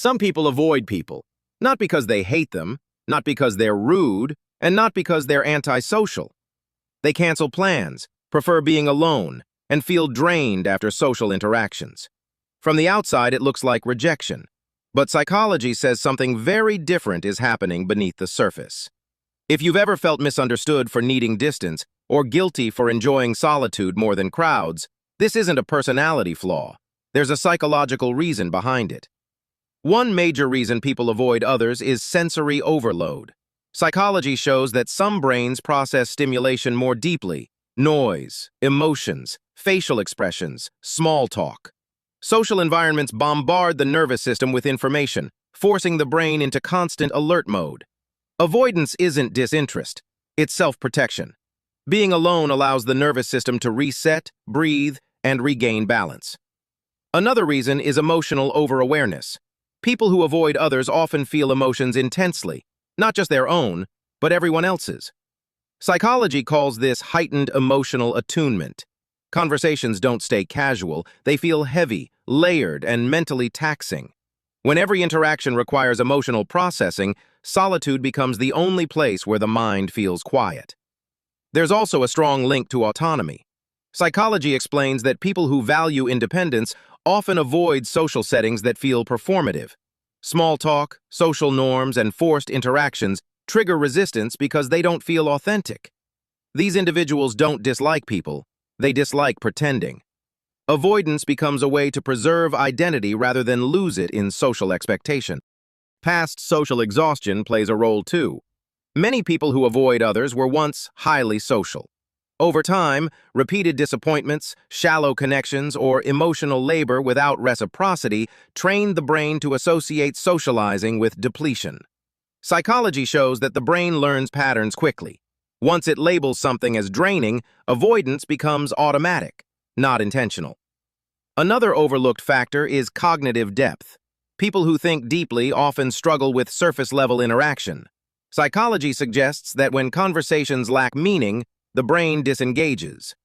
Some people avoid people, not because they hate them, not because they're rude, and not because they're antisocial. They cancel plans, prefer being alone, and feel drained after social interactions. From the outside, it looks like rejection, but psychology says something very different is happening beneath the surface. If you've ever felt misunderstood for needing distance or guilty for enjoying solitude more than crowds, this isn't a personality flaw. There's a psychological reason behind it. One major reason people avoid others is sensory overload. Psychology shows that some brains process stimulation more deeply: noise, emotions, facial expressions, small talk. Social environments bombard the nervous system with information, forcing the brain into constant alert mode. Avoidance isn't disinterest, it's self-protection. Being alone allows the nervous system to reset, breathe, and regain balance. Another reason is emotional over-awareness. People who avoid others often feel emotions intensely, not just their own, but everyone else's. Psychology calls this heightened emotional attunement. Conversations don't stay casual, they feel heavy, layered, and mentally taxing. When every interaction requires emotional processing, solitude becomes the only place where the mind feels quiet. There's also a strong link to autonomy. Psychology explains that people who value independence often avoid social settings that feel performative. Small talk, social norms, and forced interactions trigger resistance because they don't feel authentic. These individuals don't dislike people, they dislike pretending. Avoidance becomes a way to preserve identity rather than lose it in social expectation. Past social exhaustion plays a role too. Many people who avoid others were once highly social. Over time, repeated disappointments, shallow connections, or emotional labor without reciprocity trained the brain to associate socializing with depletion. Psychology shows that the brain learns patterns quickly. Once it labels something as draining, avoidance becomes automatic, not intentional. Another overlooked factor is cognitive depth. People who think deeply often struggle with surface-level interaction. Psychology suggests that when conversations lack meaning, the brain disengages.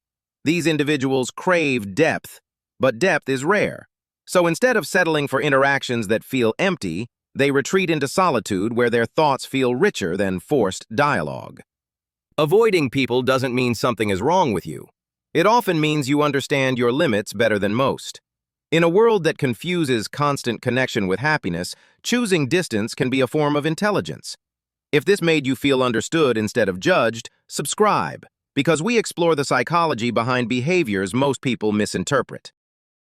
These individuals crave depth, but depth is rare. So instead of settling for interactions that feel empty, they retreat into solitude where their thoughts feel richer than forced dialogue. Avoiding people doesn't mean something is wrong with you. It often means you understand your limits better than most. In a world that confuses constant connection with happiness, choosing distance can be a form of intelligence. If this made you feel understood instead of judged, subscribe, because we explore the psychology behind behaviors most people misinterpret.